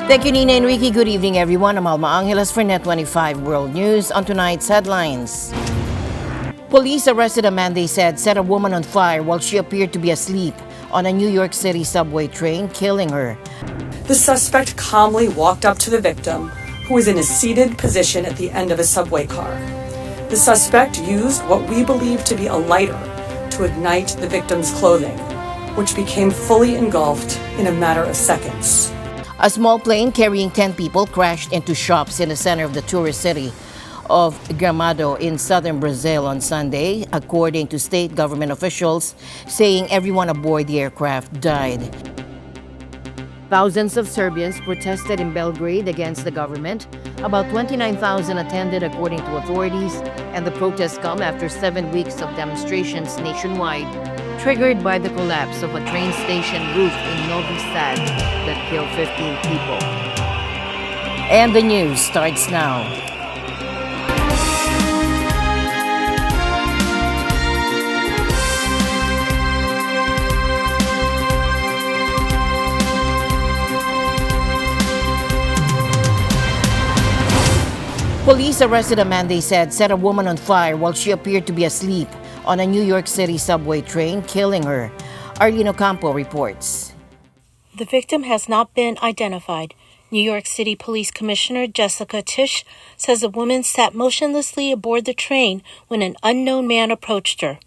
Thank you, Nina Enrique. Good evening, everyone. I'm Alma Angeles for NET25 World News. On tonight's headlines. Police arrested a man they said set a woman on fire while she appeared to be asleep on a New York City subway train, killing her. The suspect calmly walked up to the victim, who was in a seated position at the end of a subway car. The suspect used what we believe to be a lighter to ignite the victim's clothing, which became fully engulfed in a matter of seconds. A small plane carrying 10 people crashed into shops in the center of the tourist city of Gramado in southern Brazil on Sunday, according to state government officials, saying everyone aboard the aircraft died. Thousands of Serbians protested in Belgrade against the government. About 29,000 attended, according to authorities, and the protests come after 7 weeks of demonstrations nationwide, triggered by the collapse of a train station roof in Novi Sad that killed 15 people. And the news starts now. Police arrested a man they said set a woman on fire while she appeared to be asleep on a New York City subway train, killing her. Arlene Ocampo reports. The victim has not been identified. New York City Police Commissioner Jessica Tisch says the woman sat motionlessly aboard the train when an unknown man approached her.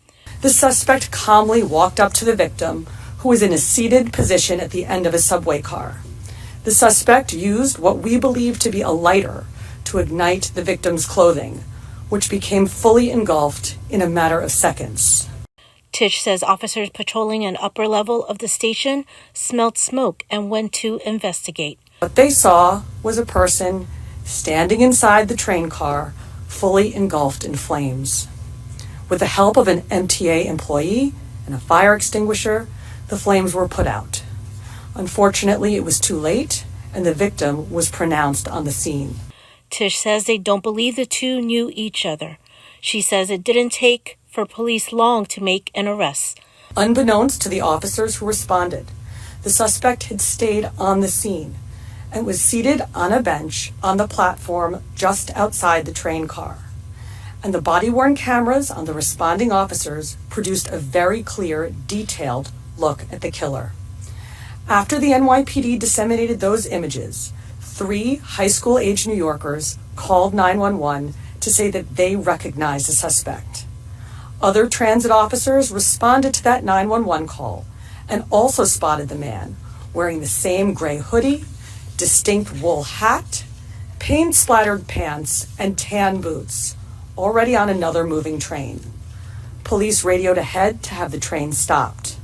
The suspect calmly walked up to the victim, who was in a seated position at the end of a subway car. The suspect used what we believe to be a lighter to ignite the victim's clothing, which became fully engulfed in a matter of seconds. Tisch says officers patrolling an upper level of the station smelled smoke and went to investigate. What they saw was a person standing inside the train car, fully engulfed in flames. With the help of an MTA employee and a fire extinguisher, the flames were put out. Unfortunately, it was too late, and the victim was pronounced on the scene. Tisch says they don't believe the two knew each other. She says it didn't take for police long to make an arrest. Unbeknownst to the officers who responded, the suspect had stayed on the scene and was seated on a bench on the platform just outside the train car. And the body-worn cameras on the responding officers produced a very clear, detailed look at the killer. After the NYPD disseminated those images, 3 high school-age New Yorkers called 911 to say that they recognized the suspect. Other transit officers responded to that 911 call and also spotted the man wearing the same gray hoodie, distinct wool hat, paint-splattered pants, and tan boots, already on another moving train. Police radioed ahead to have the train stopped.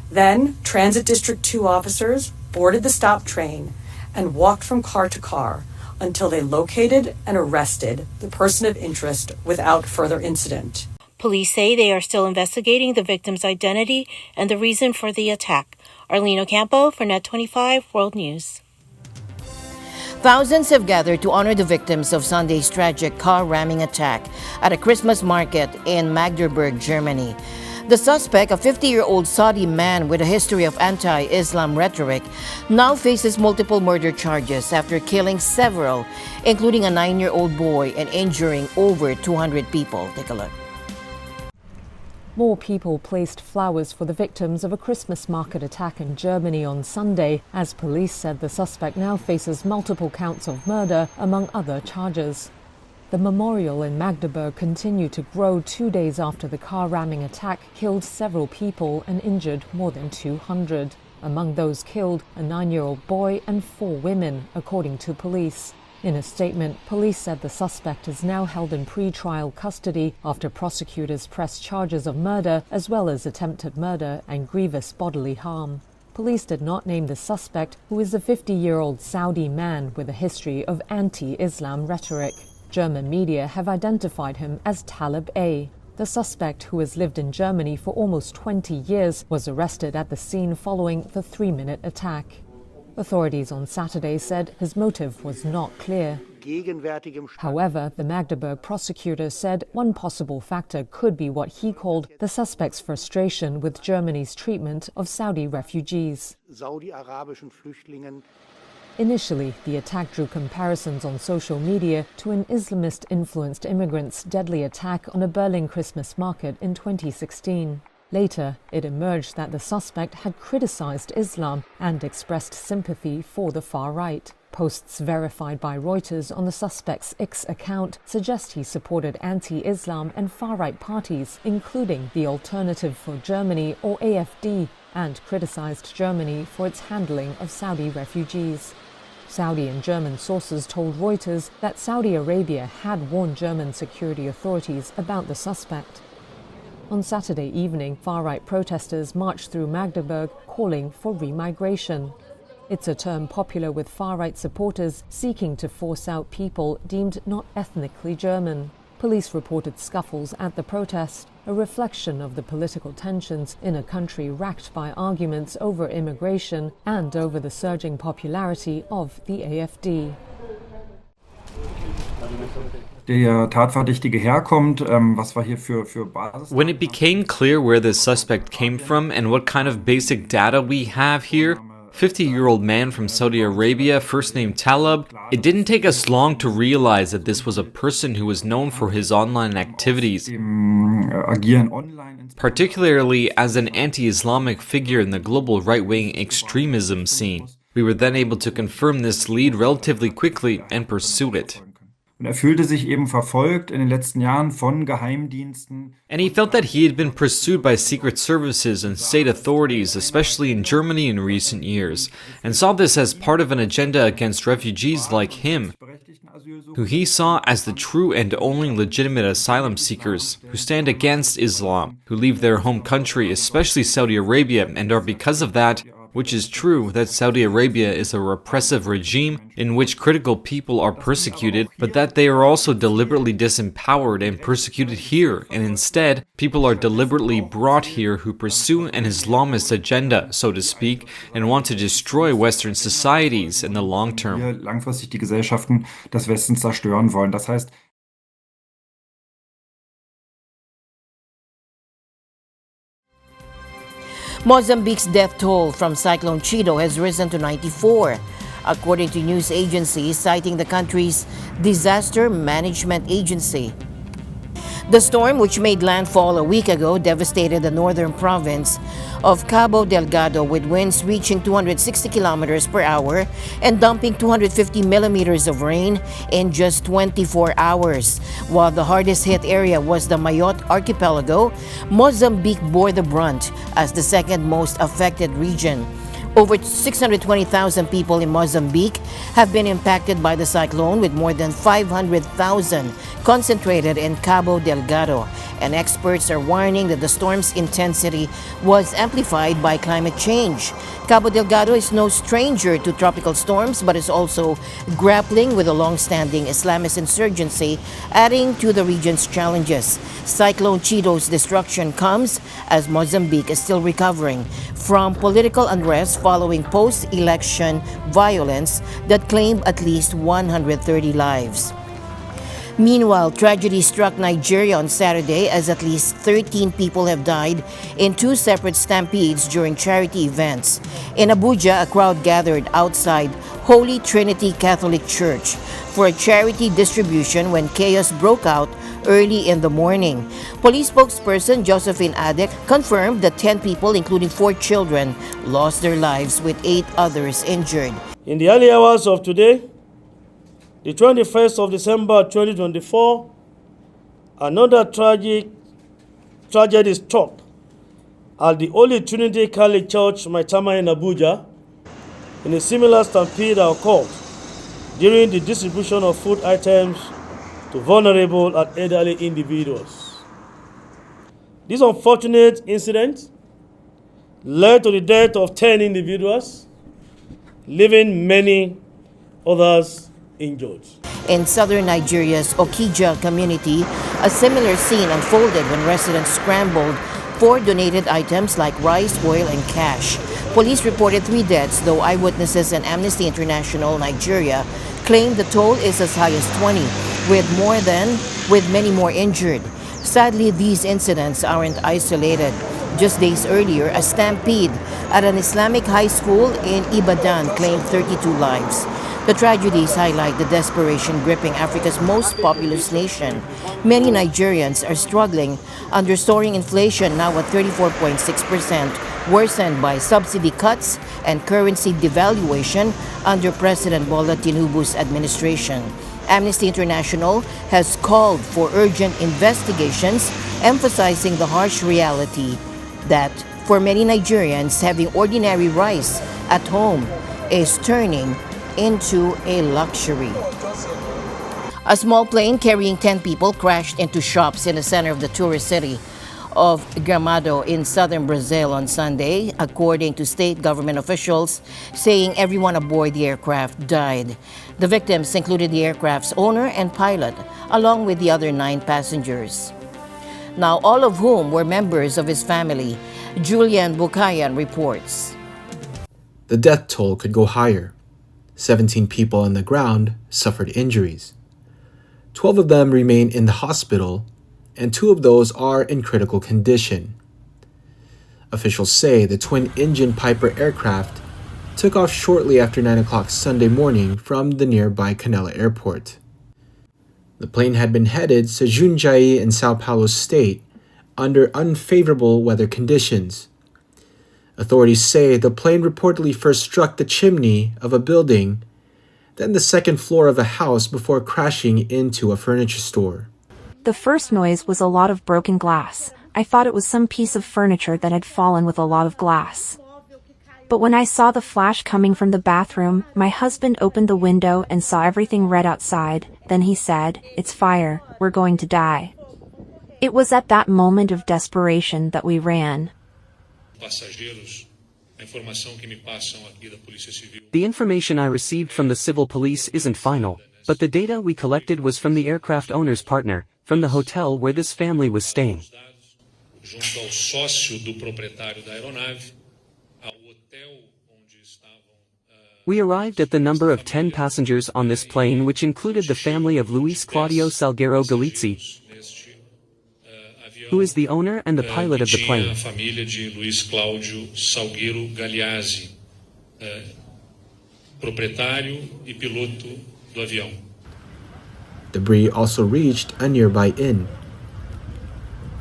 Then, Transit District 2 officers boarded the stopped train and walked from car to car until they located and arrested the person of interest without further incident. Police say they are still investigating the victim's identity and the reason for the attack. Arlene Ocampo for NET25 World News. Thousands have gathered to honor the victims of Sunday's tragic car ramming attack at a Christmas market in Magdeburg, Germany. The suspect, a 50-year-old Saudi man with a history of anti-Islam rhetoric, now faces multiple murder charges after killing several, including a 9-year-old boy, and injuring over 200 people. Take a look. More people placed flowers for the victims of a Christmas market attack in Germany on Sunday, as police said the suspect now faces multiple counts of murder, among other charges. The memorial in Magdeburg continued to grow 2 days after the car ramming attack killed several people and injured more than 200. Among those killed, a 9-year-old boy and 4 women, according to police. In a statement, police said the suspect is now held in pre-trial custody after prosecutors pressed charges of murder as well as attempted murder and grievous bodily harm. Police did not name the suspect, who is a 50-year-old Saudi man with a history of anti-Islam rhetoric. German media have identified him as Talib A. The suspect, who has lived in Germany for almost 20 years, was arrested at the scene following the 3-minute attack. Authorities on Saturday said his motive was not clear. However, the Magdeburg prosecutor said one possible factor could be what he called the suspect's frustration with Germany's treatment of Saudi refugees. Initially, the attack drew comparisons on social media to an Islamist-influenced immigrants' deadly attack on a Berlin Christmas market in 2016. Later, it emerged that the suspect had criticized Islam and expressed sympathy for the far right. Posts verified by Reuters on the suspect's X account suggest he supported anti-Islam and far-right parties, including the Alternative for Germany, or AfD, and criticized Germany for its handling of Saudi refugees. Saudi and German sources told Reuters that Saudi Arabia had warned German security authorities about the suspect. On Saturday evening, far-right protesters marched through Magdeburg calling for remigration. It's a term popular with far-right supporters seeking to force out people deemed not ethnically German. Police reported scuffles at the protest, a reflection of the political tensions in a country racked by arguments over immigration and over the surging popularity of the AfD. Der Tatverdächtige herkommt, was wir hier für Basis. When it became clear where the suspect came from and what kind of basic data we have here, 50-year-old man from Saudi Arabia, first name Talab, it didn't take us long to realize that this was a person who was known for his online activities, particularly as an anti-Islamic figure in the global right-wing extremism scene. We were then able to confirm this lead relatively quickly and pursue it. Und fühlte sich eben verfolgt in den letzten Jahren von Geheimdiensten. And he felt that he had been pursued by secret services and state authorities, especially in Germany in recent years, and saw this as part of an agenda against refugees like him, who he saw as the true and only legitimate asylum seekers, who stand against Islam, who leave their home country, especially Saudi Arabia, and are because of that, which is true that Saudi Arabia is a repressive regime in which critical people are persecuted, but that they are also deliberately disempowered and persecuted here, and instead, people are deliberately brought here who pursue an Islamist agenda, so to speak, and want to destroy Western societies in the long term. Langfristig die Gesellschaften des Westens zerstören wollen. Das heißt, Mozambique's death toll from Cyclone Cheetos has risen to 94, according to news agencies citing the country's disaster management agency. The storm, which made landfall a week ago, devastated the northern province of Cabo Delgado with winds reaching 260 kilometers per hour and dumping 250 millimeters of rain in just 24 hours. While the hardest hit area was the Mayotte archipelago, Mozambique bore the brunt as the second most affected region. Over 620,000 people in Mozambique have been impacted by the cyclone, with more than 500,000 concentrated in Cabo Delgado. And experts are warning that the storm's intensity was amplified by climate change. Cabo Delgado is no stranger to tropical storms, but is also grappling with a long-standing Islamist insurgency, adding to the region's challenges. Cyclone Cheetos' destruction comes as Mozambique is still recovering from political unrest following post-election violence that claimed at least 130 lives. Meanwhile, tragedy struck Nigeria on Saturday as at least 13 people have died in two separate stampedes during charity events. In Abuja, a crowd gathered outside Holy Trinity Catholic Church for a charity distribution when chaos broke out early in the morning. Police spokesperson Josephine Adek confirmed that 10 people, including 4 children, lost their lives, with 8 others injured. In the early hours of today, the 21st of December 2024, another tragedy struck at the Holy Trinity Catholic Church, Maitama in Abuja, in a similar stampede that occurred during the distribution of food items to vulnerable and elderly individuals. This unfortunate incident led to the death of 10 individuals, leaving many others injured. In southern Nigeria's Okija community, a similar scene unfolded when residents scrambled for donated items like rice, oil, and cash. Police reported 3 deaths, though eyewitnesses and Amnesty International Nigeria claimed the toll is as high as 20, with many more injured. Sadly, these incidents aren't isolated. Just days earlier, a stampede at an Islamic high school in Ibadan claimed 32 lives. The tragedies highlight the desperation gripping Africa's most populous nation. Many Nigerians are struggling under soaring inflation, now at 34.6%, worsened by subsidy cuts and currency devaluation under President Bola Tinubu's administration. Amnesty International has called for urgent investigations, emphasizing the harsh reality that for many Nigerians, having ordinary rice at home is turning into a luxury. A small plane carrying 10 people crashed into shops in the center of the tourist city of Gramado in southern Brazil on Sunday, according to state government officials, saying everyone aboard the aircraft died. The victims included the aircraft's owner and pilot, along with the other 9 passengers. Now, all of whom were members of his family. Julian Bukayan reports. The death toll could go higher. 17 people on the ground suffered injuries. 12 of them remain in the hospital, and 2 of those are in critical condition. Officials say the twin-engine Piper aircraft took off shortly after 9 o'clock Sunday morning from the nearby Canela Airport. The plane had been headed to Jundiaí in São Paulo state under unfavorable weather conditions. Authorities say the plane reportedly first struck the chimney of a building, then the second floor of a house before crashing into a furniture store. The first noise was a lot of broken glass. I thought it was some piece of furniture that had fallen with a lot of glass. But when I saw the flash coming from the bathroom, my husband opened the window and saw everything red outside. Then he said, "It's fire, we're going to die." It was at that moment of desperation that we ran. The information I received from the civil police isn't final, but the data we collected was from the aircraft owner's partner, from the hotel where this family was staying. We arrived at the number of 10 passengers on this plane, which included the family of Luis Claudio Salgueiro Galizzi, who is the owner and the pilot of the plane. Debris also reached a nearby inn.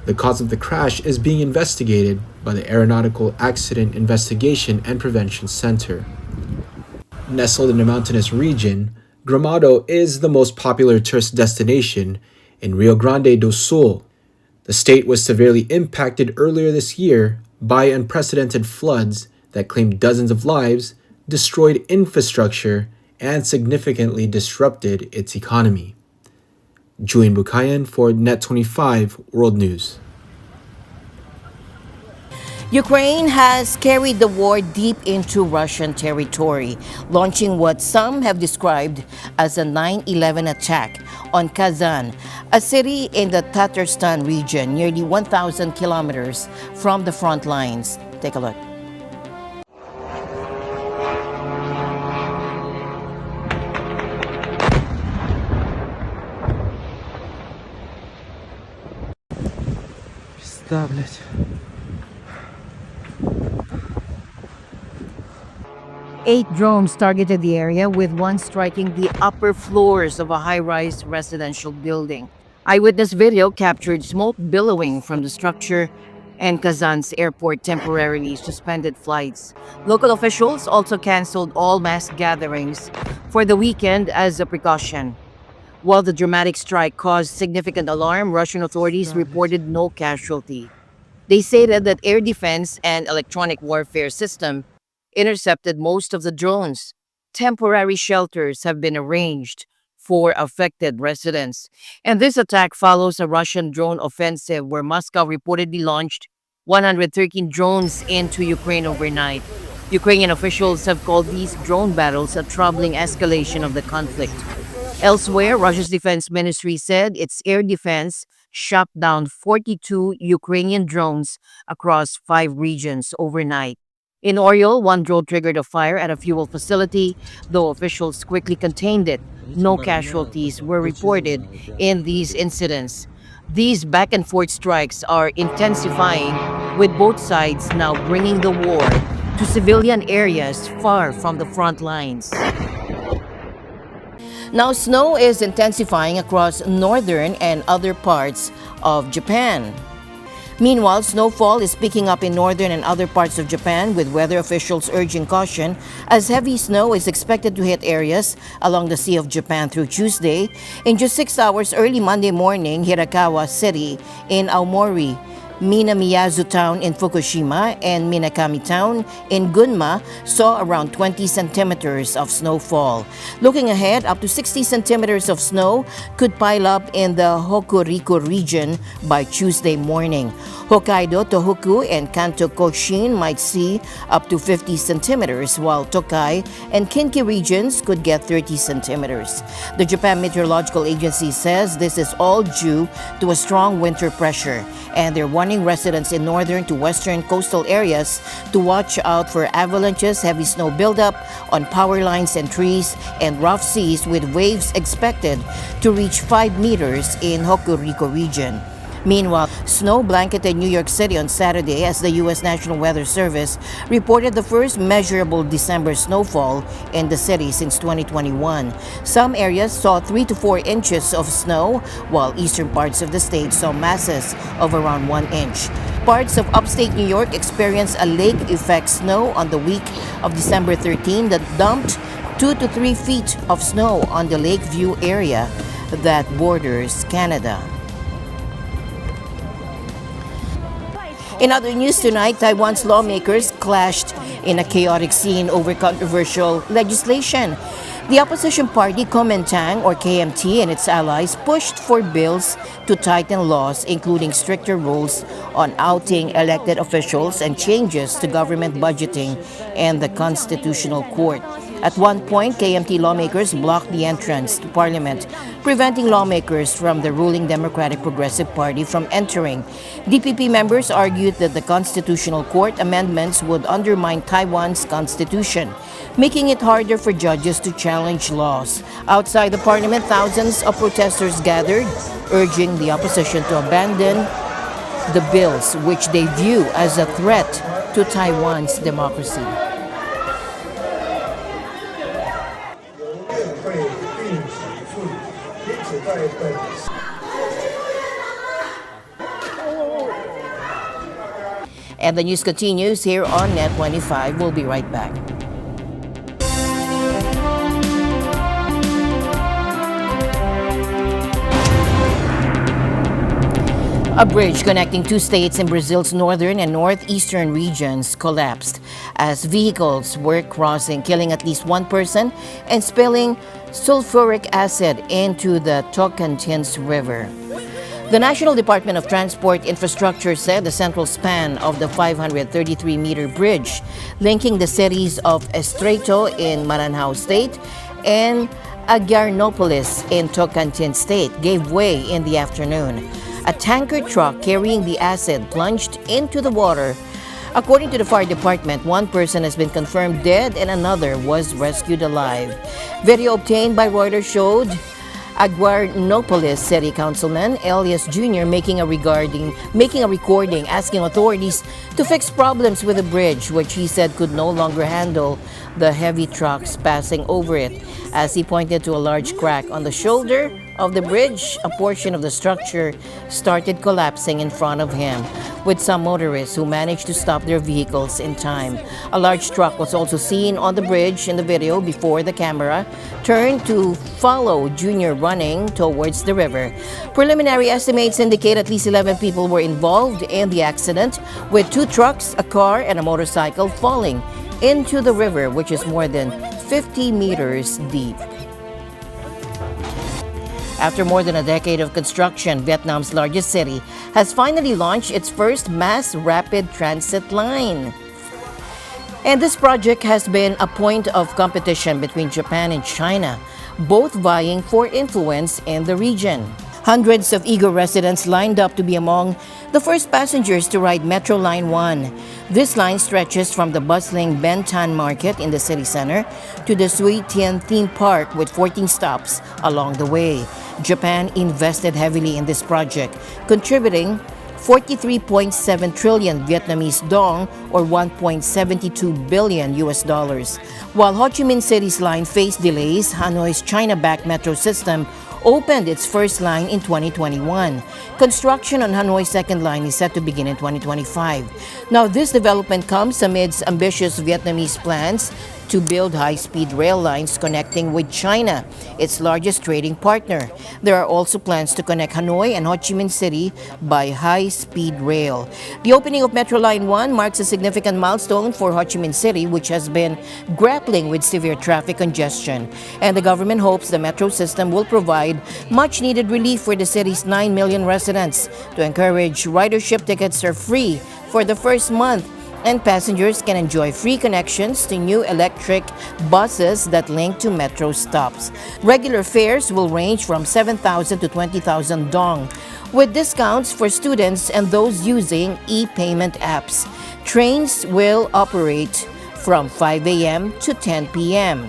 The cause of the crash is being investigated by the Aeronautical Accident Investigation and Prevention Center. Nestled in a mountainous region, Gramado is the most popular tourist destination in Rio Grande do Sul. The state was severely impacted earlier this year by unprecedented floods that claimed dozens of lives, destroyed infrastructure, and significantly disrupted its economy. Julian Bukayan for NET25 World News. Ukraine has carried the war deep into Russian territory, launching what some have described as a 9/11 attack on Kazan, a city in the Tatarstan region, nearly 1,000 kilometers from the front lines. Take a look. Tablet. 8 drones targeted the area, with one striking the upper floors of a high-rise residential building. Eyewitness video captured smoke billowing from the structure, and Kazan's airport temporarily suspended flights. Local officials also canceled all mass gatherings for the weekend as a precaution. While the dramatic strike caused significant alarm, Russian authorities reported no casualty. They stated that air defense and electronic warfare system intercepted most of the drones. Temporary shelters have been arranged for affected residents. And this attack follows a Russian drone offensive where Moscow reportedly launched 113 drones into Ukraine overnight. Ukrainian officials have called these drone battles a troubling escalation of the conflict. Elsewhere, Russia's defense ministry said its air defense shot down 42 Ukrainian drones across 5 regions overnight. In Oriol, one drone triggered a fire at a fuel facility, though officials quickly contained it. No casualties were reported in these incidents. These back-and-forth strikes are intensifying with both sides now bringing the war to civilian areas far from the front lines. Now, snow is intensifying across northern and other parts of Japan. Meanwhile, snowfall is picking up in northern and other parts of Japan, with weather officials urging caution as heavy snow is expected to hit areas along the Sea of Japan through Tuesday. In just 6 hours early Monday morning, Hirakawa City in Aomori, Minamiyazu Town in Fukushima, and Minakami Town in Gunma saw around 20 centimeters of snowfall. Looking ahead, up to 60 centimeters of snow could pile up in the Hokuriku region by Tuesday morning. Hokkaido, Tohoku, and Kanto Koshin might see up to 50 centimeters, while Tokai and Kinki regions could get 30 centimeters. The Japan Meteorological Agency says this is all due to a strong winter pressure, and they're warning residents in northern to western coastal areas to watch out for avalanches, heavy snow buildup on power lines and trees, and rough seas with waves expected to reach 5 meters in Hokuriku region. Meanwhile, snow blanketed New York City on Saturday as the U.S. National Weather Service reported the first measurable December snowfall in the city since 2021. Some areas saw 3 to 4 inches of snow, while eastern parts of the state saw masses of around 1 inch. Parts of upstate New York experienced a lake effect snow on the week of December 13 that dumped 2 to 3 feet of snow on the Lakeview area that borders Canada. In other news tonight, Taiwan's lawmakers clashed in a chaotic scene over controversial legislation. The opposition party Kuomintang, or KMT, and its allies pushed for bills to tighten laws, including stricter rules on outing elected officials and changes to government budgeting and the Constitutional Court. At one point, KMT lawmakers blocked the entrance to Parliament, preventing lawmakers from the ruling Democratic Progressive Party from entering. DPP members argued that the Constitutional Court amendments would undermine Taiwan's constitution, making it harder for judges to challenge laws. Outside the Parliament, thousands of protesters gathered, urging the opposition to abandon the bills, which they view as a threat to Taiwan's democracy. And the news continues here on NET25. We'll be right back. A bridge connecting two states in Brazil's northern and northeastern regions collapsed as vehicles were crossing, killing at least one person and spilling sulfuric acid into the Tocantins River. The National Department of Transport Infrastructure said the central span of the 533-meter bridge linking the cities of Estreito in Maranhão State and Aguiarnopolis in Tocantins State gave way in the afternoon. A tanker truck carrying the acid plunged into the water. According to the fire department, one person has been confirmed dead and another was rescued alive. Video obtained by Reuters showed Aguiarnopolis City Councilman Elias Jr. making a recording asking authorities to fix problems with the bridge, which he said could no longer handle the heavy trucks passing over it. As he pointed to a large crack on the shoulder of the bridge, a portion of the structure started collapsing in front of him, with some motorists who managed to stop their vehicles in time. A large truck was also seen on the bridge in the video before the camera turned to follow Junior running towards the river. Preliminary estimates indicate at least 11 people were involved in the accident, with 2 trucks, a car, and a motorcycle falling into the river, which is more than 50 meters deep. After more than a decade of construction, Vietnam's largest city has finally launched its first mass rapid transit line. And this project has been a point of competition between Japan and China, both vying for influence in the region. Hundreds of eager residents lined up to be among the first passengers to ride Metro Line 1. This line stretches from the bustling Ben Thanh Market in the city center to the Sui Tien theme park with 14 stops along the way. Japan invested heavily in this project, contributing 43.7 trillion Vietnamese dong or 1.72 billion US dollars. While Ho Chi Minh City's line faced delays, Hanoi's China-backed metro system opened its first line in 2021. Construction on Hanoi's second line is set to begin in 2025. Now, this development comes amidst ambitious Vietnamese plans to build high-speed rail lines connecting with China, its largest trading partner. There are also plans to connect Hanoi and Ho Chi Minh City by high-speed rail. The opening of Metro Line 1 marks a significant milestone for Ho Chi Minh City, which has been grappling with severe traffic congestion. And the government hopes the metro system will provide much-needed relief for the city's 9 million residents. To encourage ridership, tickets are free for the first month, and passengers can enjoy free connections to new electric buses that link to metro stops. Regular fares will range from 7,000 to 20,000 dong, with discounts for students and those using e-payment apps. Trains will operate from 5 a.m. to 10 p.m.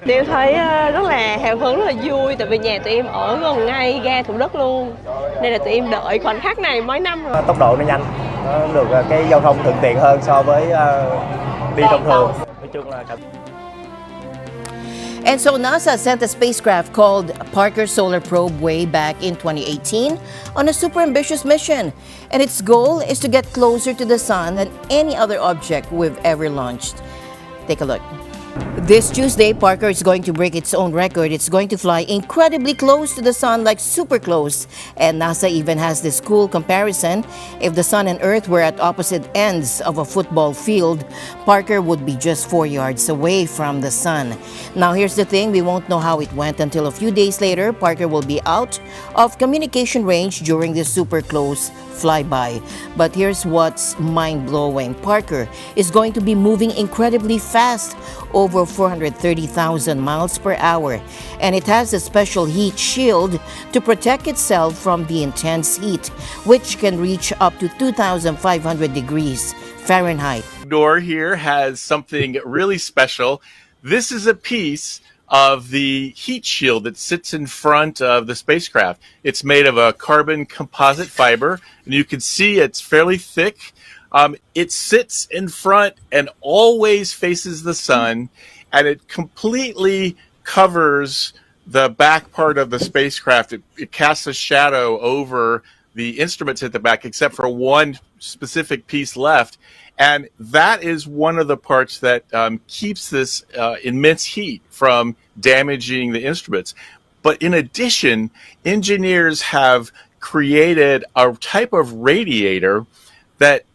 Tụi em thấy rất là hào hứng, rất là vui, tại vì nhà tụi em ở gần ngay ga Thủ Đức luôn, nên là tụi em đợi khoảnh khắc này mấy năm rồi. Tốc độ nó nhanh, nó được cái giao thông thuận tiện hơn so với đi thông thường. Nói chung là And so NASA sent a spacecraft called Parker Solar Probe way back in 2018 on a super ambitious mission. And its goal is to get closer to the sun than any other object we've ever launched. Take a look. This Tuesday, Parker is going to break its own record. It's going to fly incredibly close to the sun, like super close. And NASA even has this cool comparison. If the sun and Earth were at opposite ends of a football field, Parker would be just 4 yards away from the sun. Now, here's the thing. We won't know how it went until a few days later. Parker will be out of communication range during this super close flyby. But here's what's mind-blowing. Parker is going to be moving incredibly fast, over 430,000 miles per hour, and it has a special heat shield to protect itself from the intense heat, which can reach up to 2,500 degrees Fahrenheit. Door here has something really special. This is a piece of the heat shield that sits in front of the spacecraft. It's made of a carbon composite fiber, and you can see it's fairly thick. It sits in front and always faces the sun, and it completely covers the back part of the spacecraft. It casts a shadow over the instruments at the back, except for one specific piece left. And that is one of the parts that keeps this immense heat from damaging the instruments. But in addition, engineers have created a type of radiator that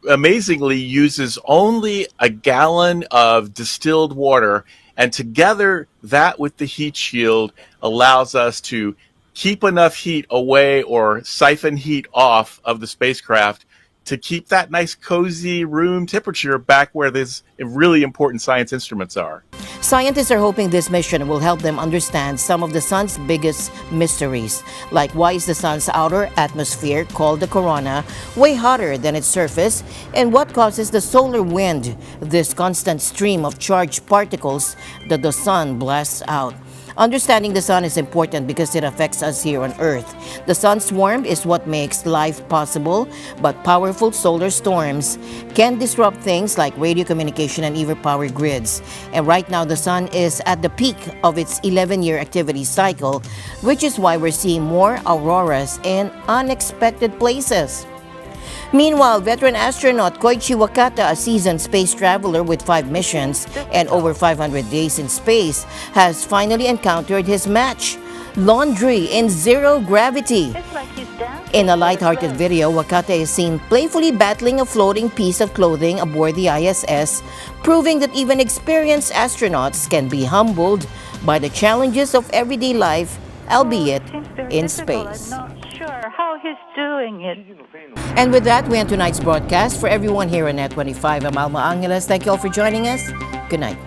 amazingly uses only a gallon of distilled water, and together that with the heat shield allows us to keep enough heat away or siphon heat off of the spacecraft to keep that nice cozy room temperature back where these really important science instruments are. Scientists are hoping this mission will help them understand some of the sun's biggest mysteries, like why is the sun's outer atmosphere, called the corona, way hotter than its surface, and what causes the solar wind, this constant stream of charged particles that the sun blasts out. Understanding the sun is important because it affects us here on Earth. The sun's warmth is what makes life possible, but powerful solar storms can disrupt things like radio communication and even power grids. And right now, the sun is at the peak of its 11-year activity cycle, which is why we're seeing more auroras in unexpected places. Meanwhile, veteran astronaut Koichi Wakata, a seasoned space traveler with 5 missions and over 500 days in space, has finally encountered his match, laundry in zero gravity. In a light-hearted video, Wakata is seen playfully battling a floating piece of clothing aboard the ISS, proving that even experienced astronauts can be humbled by the challenges of everyday life, albeit in space. How he's doing it. And with that, we end tonight's broadcast. For everyone here on NET25, I'm Alma Angeles. Thank you all for joining us. Good night.